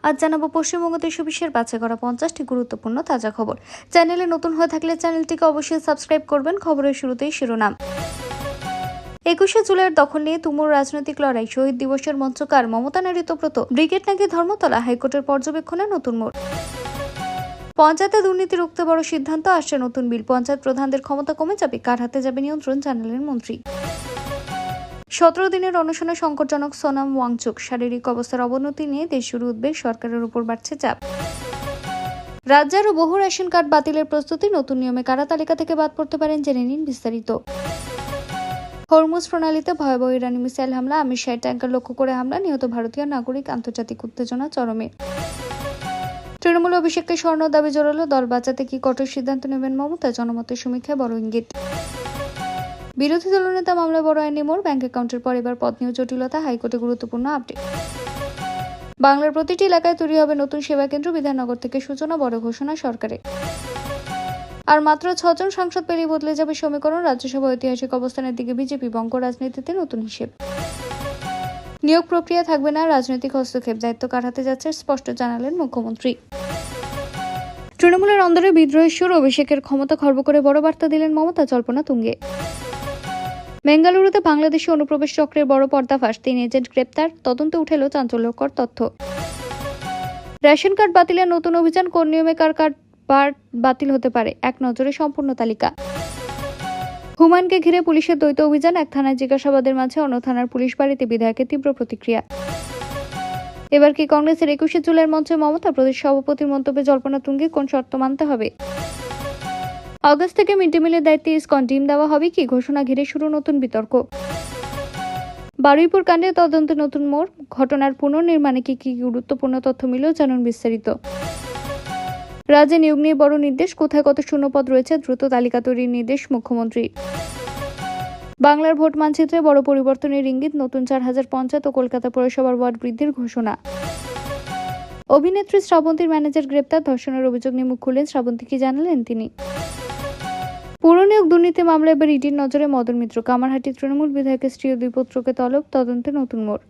আজ জানাবো পশ্চিমবঙ্গ দেশ বিশ্বের বাছাই করা 50টি গুরুত্বপূর্ণ তাজা খবর। চ্যানেলে নতুন হয়ে থাকলে চ্যানেলটিকে অবশ্যই সাবস্ক্রাইব করবেন। খবরের শুরুতেই শিরোনাম। 21শে জুলাইয়ের দখল নিয়ে তুমুল রাজনৈতিক লড়াই, শহীদ দিবসের মঞ্চকার মমতা ঋতব্রত, ব্রিগেড নাকি ধর্মতলা, হাইকোর্টের পর্যবেক্ষণে নতুন মোড়। পঞ্চায়েতে দুর্নীতি রুখতে বড় সিদ্ধান্ত, আসছে নতুন বিল, পঞ্চায়েত প্রধানদের ক্ষমতা কমে যাবে, কার হাতে যাবে নিয়ন্ত্রণ, জানালেন মন্ত্রী। 17 দিনের অনশনে সংকটজনক সোনাম ওয়াংচুক, শারীরিক অবস্থার অবনতি নিয়ে দেশ জুড়ে উদ্বেগ, সরকারের উপর বাড়ছে চাপ। রাজ্যে আরও বহু রেশন কার্ড বাতিলের প্রস্তুতি, নতুন নিয়মে কারা তালিকা থেকে বাদ পড়তে পারেন, জেনে নিন বিস্তারিত। হরমুজ প্রণালীতে ভয়াবহ ইরানি মিসাইল হামলা, আমির শাহের ট্যাঙ্কার লক্ষ্য করে হামলা, নিহত ভারতীয় নাগরিক, আন্তর্জাতিক উত্তেজনা চরমে। তৃণমূল অভিষেককে স্বর্ণ দাবি জোরালো, দল বাঁচাতে কি কঠোর সিদ্ধান্ত নেবেন মমতা, জনমতের সমীক্ষায় বড় ইঙ্গিত। বিরোধী দলনেতা মামলায় বড় আইনি মোড়, ব্যাংক অ্যাকাউন্টের পর এবার পদ নিয়ে জটিলতা, হাইকোর্টে গুরুত্বপূর্ণ আপডেট। বাংলার প্রতিটি এলাকায় তৈরি হবে নতুন সেবা কেন্দ্র, বিধাননগর থেকে সূচনা, বড় ঘোষণা সরকারের। আর মাত্র 6 জন সাংসদ পেলেই বদলে যাবে সমীকরণ, রাজ্যসভা ঐতিহাসিক অবস্থানের দিকে বিজেপি, বঙ্গ রাজনীতিতে নতুন হিসেব। নিয়োগ প্রক্রিয়া থাকবে না রাজনৈতিক হস্তক্ষেপ, দায়িত্ব কার হাতে যাচ্ছে স্পষ্ট জানালেন মুখ্যমন্ত্রী। তৃণমূলের অন্দরে বিদ্রোহের সুর, অভিষেকের ক্ষমতা খর্ব করে বড় বার্তা দিলেন মমতা, জল্পনা তুঙ্গে। বেঙ্গালুরুতে বাংলাদেশি অনুপ্রবেশ চক্রের বড় পর্দাফাঁস, 3 এজেন্ট গ্রেপ্তার, তদন্তে উঠে এলো চাঞ্চল্যকর তথ্য। রেশন কার্ড বাতিলের নতুন অভিযান, কোন নিয়মে কার কার্ড বাতিল হতে পারে, এক নজরে সম্পূর্ণ তালিকা। হুমায়ুনকে ঘিরে পুলিশের দ্বৈত অভিযান, এক থানায় জিজ্ঞাসাবাদের মাঝে অন্য থানার পুলিশ বাড়িতে, বিধায়কের তীব্র প্রতিক্রিয়া। এবার কি কংগ্রেসের 21শে জুলাইয়ের মঞ্চে মমতা, প্রদেশ সভাপতির মন্তব্যে জল্পনা তুঙ্গে, কোন শর্ত মানতে হবে। আগস্ট থেকে মিড ডে মিলের দায়িত্বে ইসকন, ডিম দেওয়া হবে কি, ঘোষণা ঘিরে শুরু নতুন বিতর্ক। বারুইপুর কাণ্ডে তদন্তে নতুন মোড়, ঘটনার পুনর্নির্মাণে কি কি গুরুত্বপূর্ণ তথ্য মিলল, জানুন বিস্তারিত। রাজ্যে নিয়োগ নিয়ে বড় নির্দেশ, কোথায় কত শূন্যপদ রয়েছে দ্রুত তালিকা তৈরির নির্দেশ মুখ্যমন্ত্রী। বাংলার ভোট মানচিত্রে বড় পরিবর্তনের ইঙ্গিত, নতুন 4000 পঞ্চায়েত ও কলকাতা পৌরসভার ওয়ার্ড বৃদ্ধির ঘোষণা। অভিনেত্রী শ্রাবন্তীর ম্যানেজার গ্রেপ্তার, ধর্ষণের অভিযোগ নিয়ে মুখ খুললেন শ্রাবন্তী, কি জানালেন তিনি। পুর নিয়োগ দুর্নীতি মামলায় এবার ইডির নজরে মদন মিত্র, কামারহাটি তৃণমূল বিধায়কের স্ত্রী ও 2 পুত্রকে তলব, তদন্তে নতুন মোড়।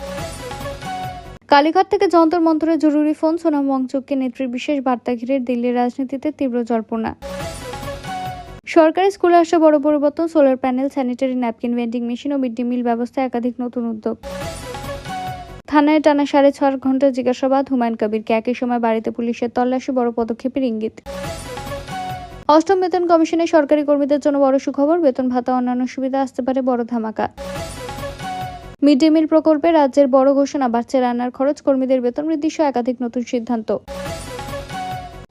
কালীঘাট থেকে যন্তর মন্তরের জরুরি ফোন, সোনাম ওয়াংচুককে নেত্রীর বিশেষ বার্তা ঘিরে দিল্লির রাজনীতিতে তীব্র জল্পনা। সরকারি স্কুলে আসা বড় পরিবর্তন, solar panel, sanitary napkin, vending machine ও মিড ডে মিল ব্যবস্থায় একাধিক নতুন উদ্যোগ। থানায় টানা 6.5 ঘন্টা জিজ্ঞাসাবাদ, হুমায়ুন কবিরকে একই সময় বাড়িতে পুলিশের তল্লাশি, বড় পদক্ষেপের ইঙ্গিত। 8ম বেতন কমিশনে সরকারি কর্মীদের জন্য বড় সুখবর, বেতন ভাতা অন্যান্য সুবিধা আসতে পারে বড় ধামাকা। মিড ডে মিল প্রকল্পে রাজ্যের বড় ঘোষণা, বাড়ছে রান্নার খরচ, কর্মীদের বেতন বৃদ্ধি সহ একাধিক নতুন সিদ্ধান্ত।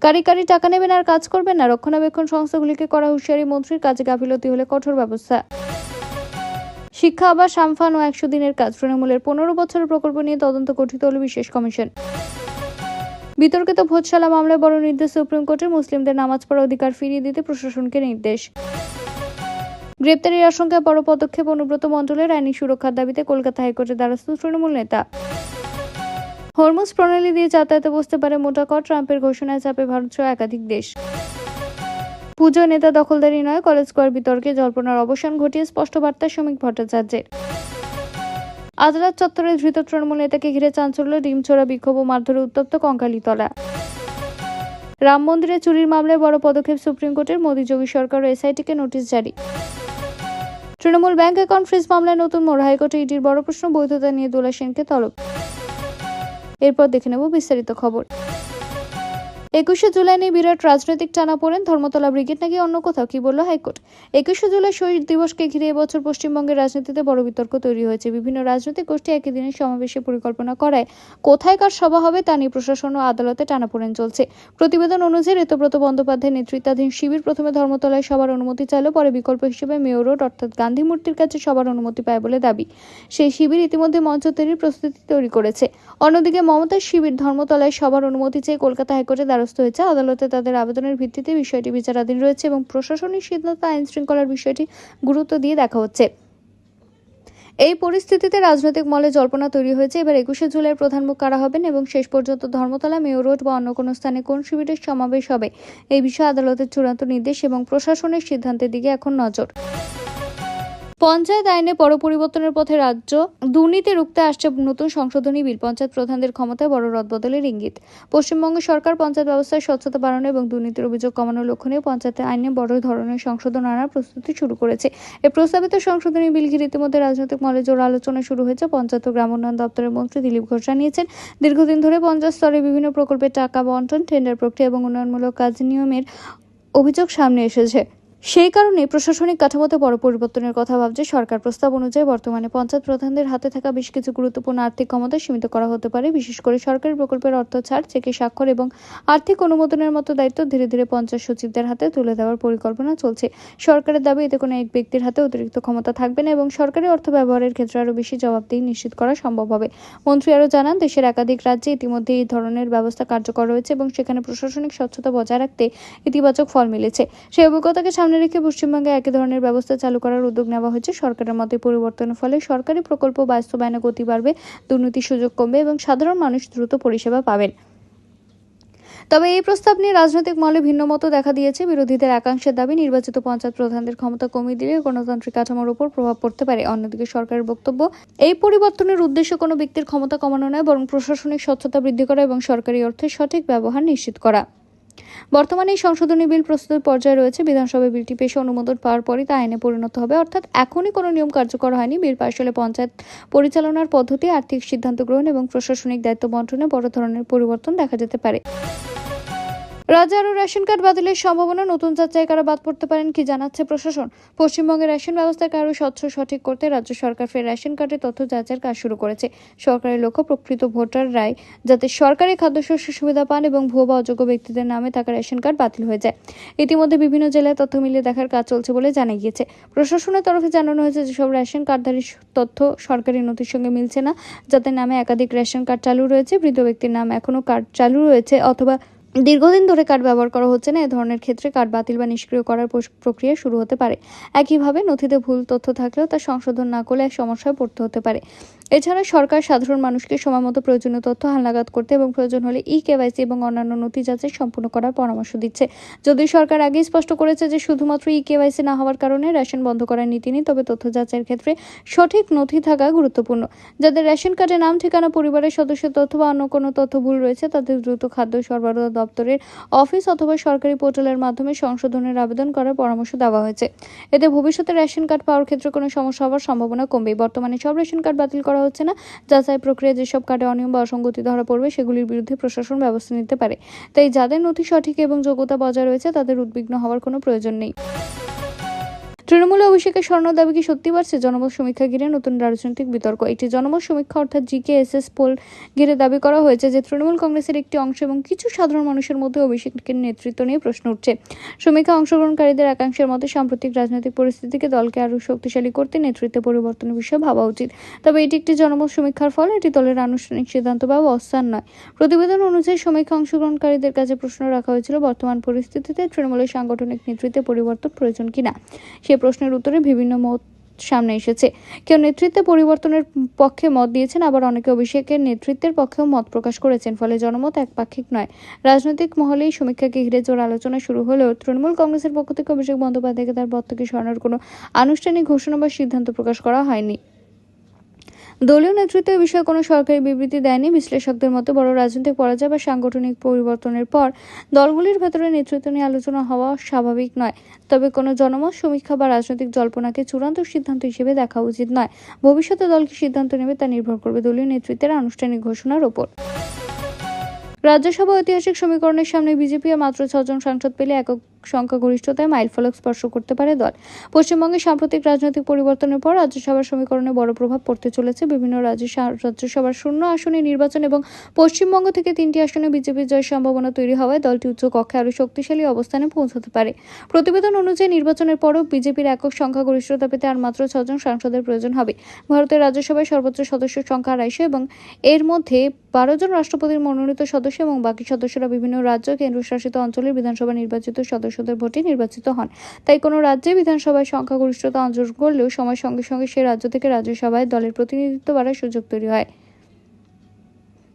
কারি টাকা নেবেন আর কাজ করবেন না, রক্ষণাবেক্ষণ সংস্থাগুলিকে করা হুঁশিয়ারি মন্ত্রীর, কাজে গাফিলতি হলে কঠোর ব্যবস্থা। শিক্ষা আবার সামফান ও 100 দিনের কাজ, তৃণমূলের 15 বছরের প্রকল্প নিয়ে তদন্ত গঠিত হল বিশেষ কমিশন। বিতর্কিত ভোজশালা মামলায় বড় নির্দেশ সুপ্রিম কোর্টের, মুসলিমদের নামাজ পড়ার অধিকার ফিরিয়ে দিতে প্রশাসনকে নির্দেশ। গ্রেপ্তারির আশঙ্কায় বড় পদক্ষেপ, অনুব্রত মণ্ডলের, আইনি সুরক্ষার দাবিতে কলকাতা হাইকোর্টের দ্বারস্থ তৃণমূল নেতা। হরমুজ প্রণালী দিয়ে যাতায়াতে বসতে পারে মোটা কর, ট্রাম্পের ঘোষণায় চাপে ভারত সহ একাধিক দেশ। পুজো নেতা দখলদারি নয়, কলেজ স্কোয়ার বিতর্কে জল্পনার অবসান ঘটিয়ে স্পষ্ট বার্তা শ্রমিক ভট্টাচার্যের। আদালত চত্বরে ধৃত তৃণমূল নেতাকে ঘিরে চাঞ্চল্য, ডিমছোড়া, বিক্ষোভ ও মারধরে উত্তপ্ত কঙ্কালীতলা। রাম মন্দিরে চুরির মামলায় বড় পদক্ষেপ সুপ্রিম কোর্টের, মোদী যোগী সরকার ও এসআইটিকে নোটিশ জারি। তৃণমূল ব্যাংক অ্যাকাউন্ট ফ্রিজ মামলায় নতুন মোড়, হাইকোর্টে ইডির বড় প্রশ্ন, বৈধতা নিয়ে দোলা সেনকে তলব। এরপর দেখে নেব বিস্তারিত খবর। 21শে জুলাই নিয়ে বিরাট রাজনৈতিক টানাপোড়েন, ধর্মতলা ব্রিগেড নাকি অন্য কোথাও, কি বলল হাইকোর্ট। 21শে জুলাই শহীদ দিবসকে ঘিরে এবছর পশ্চিমবঙ্গের রাজনীতিতে বড় বিতর্ক তৈরি হয়েছে। বিভিন্ন রাজনৈতিক গোষ্ঠী একই দিনে সমাবেশের পরিকল্পনা করায় কোথায় কার সভা হবে তা নিয়ে প্রশাসন ও আদালতে টানাপোড়েন চলছে। প্রতিবেদন অনুযায়ী ঋতব্রত বন্দ্যোপাধ্যায়ের নেতৃত্বাধীন শিবির প্রথমে ধর্মতলায় সবার অনুমতি চাইল, পরে বিকল্প হিসেবে মেয়র রোড অর্থাৎ গান্ধী মূর্তির কাছে সবার অনুমতি পায় বলে দাবি। সেই শিবির ইতিমধ্যে মঞ্চ তৈরির প্রস্তুতি তৈরি করেছে। অন্যদিকে মমতার শিবির ধর্মতলায় সবার অনুমতি চেয়ে কলকাতা হাইকোর্টে দ্বারস্থ হয়েছে। আদালতে তাদের আবেদনের ভিত্তিতে বিষয়টি বিচারাধীন রয়েছে এবং প্রশাসনিক সিদ্ধান্ত আইন শৃঙ্খলার বিষয়টি গুরুত্ব দিয়ে দেখা হচ্ছে। এই পরিস্থিতিতে রাজনৈতিক মহলে জল্পনা তৈরি হয়েছে, এবার 21শে জুলাই প্রধান মুখ কারা হবেন এবং শেষ পর্যন্ত ধর্মতলা, মেয়র রোড বা অন্য কোনো স্থানে কোন শিবিরের সমাবেশ হবে, এই বিষয়ে আদালতের চূড়ান্ত নির্দেশ এবং প্রশাসনের সিদ্ধান্তের দিকে এখন নজর। পঞ্চায়েত আইনে বড় পরিবর্তনের পথে রাজ্য, দুর্নীতি রুখতে আসছে নতুন সংশোধনী বিল। পঞ্চায়েত প্রধানদের ক্ষমতায় বড় রদবদলের ইঙ্গিত। পশ্চিমবঙ্গ সরকার পঞ্চায়েত ব্যবস্থায় স্বচ্ছতা বাড়ানো এবং দুর্নীতির অভিযোগ কমানোর লক্ষ্য নিয়ে পঞ্চায়েত আইনে বড় ধরনের সংশোধন আনার প্রস্তুতি শুরু করেছে। এই প্রস্তাবিত সংশোধনী বিল ঘিরে ইতিমধ্যে রাজনৈতিক মহলে জোর আলোচনা শুরু হয়েছে। পঞ্চায়েত ও গ্রাম উন্নয়ন দপ্তরের মন্ত্রী দিলীপ ঘোষ জানিয়েছেন, দীর্ঘদিন ধরে পঞ্চায়েত স্তরে বিভিন্ন প্রকল্পের টাকা বন্টন, টেন্ডার প্রক্রিয়া এবং উন্নয়নমূলক কাজ নিয়মের অভিযোগ সামনে এসেছে। সেই কারণে প্রশাসনিক কাঠামোতে বড় পরিবর্তনের কথা ভাবছে সরকার। প্রস্তাব অনুযায়ী বর্তমানে পঞ্চায়েত প্রধানদের হাতে থাকা বেশ কিছু গুরুত্বপূর্ণ আর্থিক ক্ষমতা সীমিত করা হতে পারে। বিশেষ করে সরকারি প্রকল্পের অর্থ ছাড়, চেকে স্বাক্ষর এবং আর্থিক অনুমোদনের মতো দায়িত্ব ধীরে ধীরে পঞ্চায়েত সচিবদের হাতে তুলে দেওয়ার পরিকল্পনা চলছে। সরকারের দাবি, এতে কোনো এক ব্যক্তির হাতে অতিরিক্ত ক্ষমতা থাকবে না এবং সরকারি অর্থ ব্যবহারের ক্ষেত্রে আরও বেশি জবাবদিহি নিশ্চিত করা সম্ভব হবে। মন্ত্রী আরও জানান, দেশের একাধিক রাজ্যে ইতিমধ্যে এই ধরনের ব্যবস্থা কার্যকর রয়েছে এবং সেখানে প্রশাসনিক স্বচ্ছতা বজায় রাখতে ইতিবাচক ফল মিলেছে। সেই অভিজ্ঞতাকে সামনে রেখে পশ্চিমবঙ্গে একই ধরনের ব্যবস্থা চালু করার উদ্যোগ নেওয়া হয়েছে। সরকারের মতে পরিবর্তনের ফলে সরকারি প্রকল্প বাস্তবায়নে গতি বাড়বে, দুর্নীতির সুযোগ কমবে এবং সাধারণ মানুষ দ্রুত পরিষেবা পাবেন। তবে এই প্রস্তাব নিয়ে রাজনৈতিক মহলে ভিন্ন মত দেখা দিয়েছে। বিরোধীদের একাংশের দাবি, নির্বাচিত পঞ্চায়েত প্রধানদের ক্ষমতা কমিয়ে দিলে গণতান্ত্রিক কাঠামোর উপর প্রভাব পড়তে পারে। অন্যদিকে সরকারের বক্তব্য, এই পরিবর্তনের উদ্দেশ্য কোনো ব্যক্তির ক্ষমতা কমানো নয়, বরং প্রশাসনিক স্বচ্ছতা বৃদ্ধি করা এবং সরকারি অর্থের সঠিক ব্যবহার নিশ্চিত করা। বর্তমানে এই সংশোধনী বিল প্রস্তুত পর্যায়ে রয়েছে। বিধানসভায় বিলটি পেশে অনুমোদন পাওয়ার পরই তা আইনে পরিণত হবে। অর্থাৎ এখনই কোনো নিয়ম কার্যকর হয়নি। বিল পাশ হলে পঞ্চায়েত পরিচালনার পদ্ধতি, আর্থিক সিদ্ধান্ত গ্রহণ এবং প্রশাসনিক দায়িত্ব বন্টনে বড় ধরনের পরিবর্তন দেখা যেতে পারে। রাজ্যে আরও রেশন কার্ড বাতিলের সম্ভাবনা, নতুন যাচাই কারা বাদ পড়তে পারেন কি জানাচ্ছে প্রশাসন। পশ্চিমবঙ্গের রেশন ব্যবস্থাকে আরও স্বচ্ছ সঠিক করতে রাজ্য সরকার ফের রেশন কার্ডের তথ্য যাচাইয়ের কাজ শুরু করেছে। সরকারের লক্ষ্য, প্রকৃত ভোটাররাই যাতে সরকারি খাদ্যশস্যের সুবিধা পান এবং ভুয়ো বা অযোগ্য ব্যক্তিদের নামে থাকা রেশন কার্ড বাতিল হয়ে যায়। ইতিমধ্যে বিভিন্ন জেলায় তথ্য মিলিয়ে দেখার কাজ চলছে বলে জানা গিয়েছে। প্রশাসনের তরফে জানানো হয়েছে, যেসব রেশন কার্ডধারীর তথ্য সরকারি নথির সঙ্গে মিলছে না, যাদের নামে একাধিক রেশন কার্ড চালু রয়েছে, বৃদ্ধ ব্যক্তির নাম এখনও কার্ড চালু রয়েছে অথবা দীর্ঘদিন ধরে কার্ড ব্যবহার করা হচ্ছে না, এ ধরনের ক্ষেত্রে কার্ড বাতিল বা নিষ্ক্রিয় করার প্রক্রিয়া শুরু হতে পারে। একইভাবে নথিতে ভুল তথ্য থাকলেও তা সংশোধন না করলে এক সমস্যায় পড়তে হতে পারে। এছাড়া সরকার সাধারণ মানুষকে সময়মতো প্রয়োজনীয় তথ্য হালনাগাদ করতে এবং প্রয়োজন হলে কেওয়াইসি এবং অন্যান্য নথি যাচাই সম্পূর্ণ করার পরামর্শ দিচ্ছে। যদিও সরকার আগেই স্পষ্ট করেছে যে শুধুমাত্র কেওয়াইসি না হওয়ার কারণে রেশন বন্ধ করার নীতি নেই, তবে তথ্য যাচাইয়ের ক্ষেত্রে সঠিক নথি থাকা গুরুত্বপূর্ণ। যাদের রেশন কার্ডে নাম, ঠিকানা, পরিবারের সদস্যের তথ্য বা অন্য কোনো তথ্য ভুল রয়েছে, তাদের দ্রুত খাদ্য সরবরাহ দপ্তরের অফিস অথবা সরকারি পোর্টালের মাধ্যমে সংশোধনের আবেদন করার পরামর্শ দেওয়া হয়েছে। এতে ভবিষ্যতে রেশন কার্ড পাওয়ার ক্ষেত্রে কোনো সমস্যা হওয়ার সম্ভাবনা কমবে। বর্তমানে সব রেশন কার্ড বাতিল করা হচ্ছে না। যাচাই প্রক্রিয়া যেসব কার্ডে অনিয়ম বা অসঙ্গতি ধরা পড়বে, সেগুলির বিরুদ্ধে প্রশাসন ব্যবস্থা নিতে পারে। তাই যাদের নথি সঠিক এবং যোগ্যতা বজায় রয়েছে, তাদের উদ্বিগ্ন হওয়ার কোনো প্রয়োজন নেই। তৃণমূলে অভিষেকের স্বর্ণ দাবি কি সত্যি বাড়ছে? জনমত সমীক্ষা ঘিরে নতুন রাজনৈতিক বিতর্ক। একটি জনমত সমীক্ষা অর্থাৎ GKSS পোল ঘিরে দাবি করা হয়েছে যে তৃণমূল কংগ্রেসের একটি অংশ এবং কিছু সাধারণ মানুষের মধ্যে অভিষেকের নেতৃত্ব নিয়ে প্রশ্ন উঠছে। সমীক্ষা অংশগ্রহণকারীদের একাংশের মতে সাম্প্রতিক রাজনৈতিক পরিস্থিতিকে দলকে আরও শক্তিশালী করতে নেতৃত্বে পরিবর্তনের বিষয়ে ভাবা উচিত। তবে এটি একটি জনমত সমীক্ষার ফল, এটি দলের আনুষ্ঠানিক সিদ্ধান্ত বা অবস্থান নয়। প্রতিবেদন অনুযায়ী সমীক্ষা অংশগ্রহণকারীদের কাছে প্রশ্ন রাখা হয়েছিল, বর্তমান পরিস্থিতিতে তৃণমূলের সাংগঠনিক নেতৃত্বে পরিবর্তন প্রয়োজন কিনা। সে প্রশ্নের উত্তরে বিভিন্ন মত সামনে এসেছে। কেউ নেতৃত্বে পরিবর্তনের পক্ষে মত দিয়েছেন, আবার অনেকে অভিষেকের নেতৃত্বের পক্ষেও মত প্রকাশ করেছেন। ফলে জনমত একপাক্ষিক নয়। রাজনৈতিক মহলে এই সমীক্ষাকে ঘিরে জোর আলোচনা শুরু হলেও তৃণমূল কংগ্রেসের পক্ষ থেকে অভিষেক বন্দ্যোপাধ্যায়কে তার পদ থেকে সরানোর কোনো আনুষ্ঠানিক ঘোষণা বা সিদ্ধান্ত প্রকাশ করা হয়নি। দলীয় নেতৃত্ব এ বিষয়ে কোনো সরকারি বিবৃতি দেয়নি। বিশ্লেষকদের মতে বড় রাজনৈতিক পরাজয় বা সাংগঠনিক পরিবর্তনের পর দলগুলির ভেতরে নেতৃত্ব নিয়ে আলোচনা হওয়া স্বাভাবিক নয়। তবে কোনো জনমত সমীক্ষা বা রাজনৈতিক জল্পনাকে চূড়ান্ত সিদ্ধান্ত হিসেবে দেখা উচিত নয়। ভবিষ্যতে দল কি সিদ্ধান্ত নেবে তা নির্ভর করবে দলীয় নেতৃত্বের আনুষ্ঠানিক ঘোষণার ওপর। রাজ্যসভা ঐতিহাসিক সমীকরণের সামনে বিজেপি মাত্র 6 জন সাংসদ পেলে একক সংখ্যাগরিষ্ঠতায় মাইলফলক স্পর্শ করতে পারে দল। পশ্চিমবঙ্গে সাম্প্রতিক রাজনৈতিক পরিবর্তনের পর রাজ্যসভার সমীকরণে বড় প্রভাব পড়তে চলেছে। বিভিন্ন রাজ্যসভার শূন্য আসনে নির্বাচন এবং পশ্চিমবঙ্গ থেকে 3টি আসনে বিজেপির জয়ের সম্ভাবনা তৈরি হওয়ায় দলটি উচ্চ কক্ষে আরও শক্তিশালী অবস্থানে পৌঁছতে পারে। প্রতিবেদন অনুযায়ী নির্বাচনের পরও বিজেপির একক সংখ্যাগরিষ্ঠতা পেতে আর মাত্র 6 জন সাংসদের প্রয়োজন হবে। ভারতের রাজ্যসভায় সর্বোচ্চ সদস্যের সংখ্যা 250 এবং এর মধ্যে 12 জন রাষ্ট্রপতির মনোনীত সদস্য এবং বাকি সদস্যরা বিভিন্ন রাজ্য কেন্দ্রশাসিত অঞ্চলের বিধানসভা নির্বাচিত সদস্যদের ভোটে নির্বাচিত হন। তাই কোনো রাজ্যে বিধানসভায় সংখ্যাগরিষ্ঠতা অর্জন করলেও সময়ের সঙ্গে সঙ্গে সে রাজ্য থেকে রাজ্যসভায় দলের প্রতিনিধিত্ব বাড়ার সুযোগ তৈরি হয়।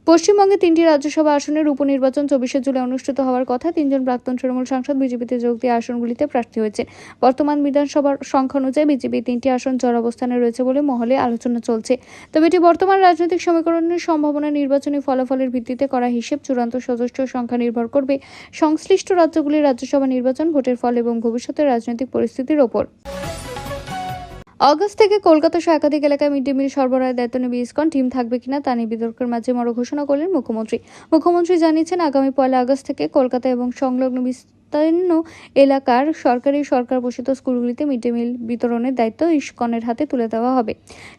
পশ্চিমবঙ্গে 3টি রাজ্যসভা আসনের উপনির্বাচন 24শে জুলাই অনুষ্ঠিত হওয়ার কথা। 3জন প্রাক্তন তৃণমূল সাংসদ বিজেপিতে যোগ দিয়ে আসনগুলিতে প্রার্থী হয়েছেন। বর্তমান বিধানসভার সংখ্যা অনুযায়ী বিজেপি 3টি আসন জড় অবস্থানে রয়েছে বলে মহলে আলোচনা চলছে। তবে এটি বর্তমান রাজনৈতিক সমীকরণের সম্ভাবনা নির্বাচনী ফলাফলের ভিত্তিতে করা হিসেব। চূড়ান্ত সদস্য সংখ্যা নির্ভর করবে সংশ্লিষ্ট রাজ্যগুলির রাজ্যসভা নির্বাচন, ভোটের ফল এবং ভবিষ্যতের রাজনৈতিক পরিস্থিতির ওপর। অগস্ট থেকে কলকাতা সহ একাধিক এলাকায় মিড ডে মিল সরবরাহের দায়িত্ব নেবে ইসকন। টিম থাকবে কিনা তা নিয়ে বিতর্কের মাঝে বড় ঘোষণা করলেন মুখ্যমন্ত্রী জানিয়েছেন, আগামী 1 আগস্ট থেকে কলকাতা এবং সংলগ্ন বিস্তীর্ণ এলাকার সরকার পোষিত স্কুলগুলিতে মিড ডে মিল বিতরণের দায়িত্ব ইসকনের হাতে তুলে দেওয়া হবে।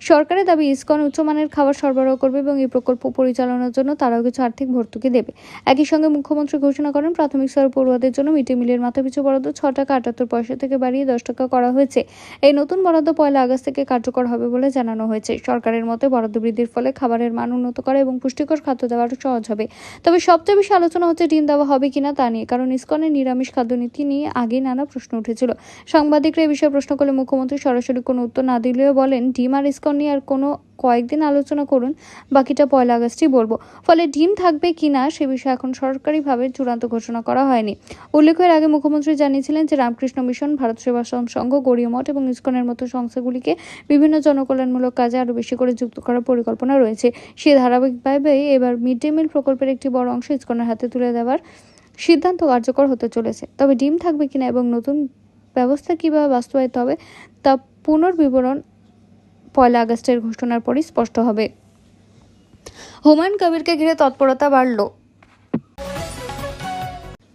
সরকারের দাবি, ইসকন উচ্চমানের খাবার সরবরাহ করবে এবং এই প্রকল্প পরিচালনার জন্য তারাও কিছু আর্থিক ভর্তুকি দেবে। একই সঙ্গে মুখ্যমন্ত্রী ঘোষণা করেন, প্রাথমিক স্তরের পড়ুয়াদের জন্য মিড ডে মিলের মাথাপিছু বরাদ্দ 6 টাকা 78 পয়সা থেকে বাড়িয়ে 10 টাকা করা হয়েছে। এই নতুন বরাদ্দ 1 আগস্ট থেকে কার্যকর হবে বলে জানানো হয়েছে। সরকারের মতে বরাদ্দ বৃদ্ধির ফলে খাবারের মান উন্নত করা এবং পুষ্টিকর খাদ্য দেওয়া আরও সহজ হবে। তবে সবচেয়ে বেশি আলোচনা হচ্ছে ডিম দেওয়া হবে কিনা তা নিয়ে, কারণ ইসকনের নিরামিষ খাদ্য নীতি নিয়ে আগে নানা প্রশ্ন উঠেছিল। সাংবাদিকরা এই বিষয়ে প্রশ্ন করলে মুখ্যমন্ত্রী সরাসরি কোনো উত্তর না দিলেও বলেন, ডিম আর ইসকন নিয়ে আর কোনো কয়েকদিন আলোচনা করুন, বাকিটা 1 আগস্টই বলবো। ফলে ডিম থাকবে কিনা সে বিষয়ে এখন সরকারিভাবে চূড়ান্ত ঘোষণা করা হয়নি। উল্লেখ্য, এর আগে মুখ্যমন্ত্রী জানিয়েছিলেন যে রামকৃষ্ণ মিশন, ভারত সেবাশ্রম সংঘ, গৌড়ীয় মঠ এবং ইসকনের মতো সংস্থাগুলিকে বিভিন্ন জনকল্যাণমূলক কাজে আরও বেশি করে যুক্ত করার পরিকল্পনা রয়েছে। সে ধারাবাহিকভাবে এবার মিড ডে মিল প্রকল্পের একটি বড় অংশ ইসকনের হাতে তুলে দেওয়ার সিদ্ধান্ত কার্যকর হতে চলেছে। তবে ডিম থাকবে কিনা এবং নতুন ব্যবস্থা কিভাবে বাস্তবায়িত হবে তা পুনর্বিবরণ 1 আগস্টের ঘোষণার পরই স্পষ্ট হবে। হুমায়ুন কবিরকে ঘিরে তৎপরতা বাড়ল।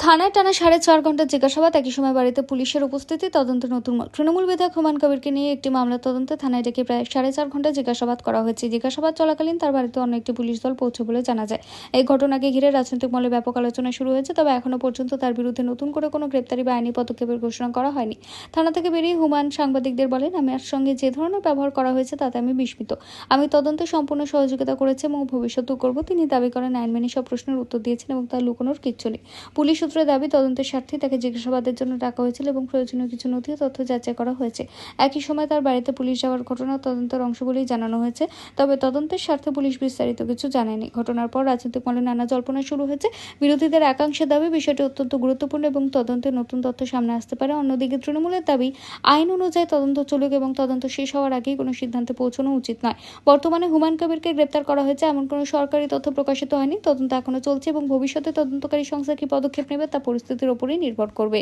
থানায় টানা 4.5 ঘন্টা জিজ্ঞাসাবাদ, একই সময় বাড়িতে পুলিশের উপস্থিতি, তদন্তে নতুন মোড়। তৃণমূল বিধায়ক হুমায়ুন কবিরকে নিয়ে একটি মামলা তদন্তে থানায় ডেকে প্রায় 4.5 ঘন্টা জিজ্ঞাসাবাদ করা হয়েছে। জিজ্ঞাসাবাদ চলাকালীন তার বাড়িতে অন্য একটি পুলিশ দল পৌঁছে বলে জানা যায়। এই ঘটনাকে ঘিরে রাজনৈতিক মহলে ব্যাপক আলোচনা শুরু হয়েছে। তবে এখনো পর্যন্ত তার বিরুদ্ধে নতুন করে কোনো গ্রেপ্তারি বা আইনি পদক্ষেপের ঘোষণা করা হয়নি। থানা থেকে বেরিয়ে হুমায়ুন সাংবাদিকদের বলেন, আমার সঙ্গে যে ধরনের ব্যবহার করা হয়েছে তাতে আমি বিস্মিত। আমি তদন্তে সম্পূর্ণ সহযোগিতা করেছি এবং ভবিষ্যতেও করব। তিনি দাবি করেন, আইন মেনে সব প্রশ্নের উত্তর দিয়েছেন এবং তার লুকোনোর কিচ্ছু নেই। পুলিশ সূত্রে দাবি, তদন্তের স্বার্থে তাকে জিজ্ঞাসাবাদের জন্য ডাকা হয়েছিল এবং প্রয়োজনীয় কিছু নথি ও তথ্য যাচাই করা হয়েছে। একই সময় তার বাড়িতে পুলিশ যাওয়ার ঘটনা তদন্তের অংশ বলেই জানানো হয়েছে। তবে তদন্তের স্বার্থে পুলিশ বিস্তারিত কিছু জানায়নি। ঘটনার পর রাজনৈতিক মহলে নানা জল্পনা শুরু হয়েছে। বিরোধীদের একাংশের দাবি, বিষয়টি অত্যন্ত গুরুত্বপূর্ণ এবং তদন্তে নতুন তথ্য সামনে আসতে পারে। অন্যদিকে তৃণমূলের দাবি, আইন অনুযায়ী তদন্ত চলুক এবং তদন্ত শেষ হওয়ার আগেই কোনো সিদ্ধান্তে পৌঁছানো উচিত নয়। বর্তমানে হুমায়ুন কবিরকে গ্রেপ্তার করা হয়েছে এমন কোনো সরকারি তথ্য প্রকাশিত হয়নি। তদন্ত এখনো চলছে এবং ভবিষ্যতে তদন্তকারী সংস্থা কি পদক্ষেপ নেবে তা পরিস্থিতির উপরেই নির্ভর করবে।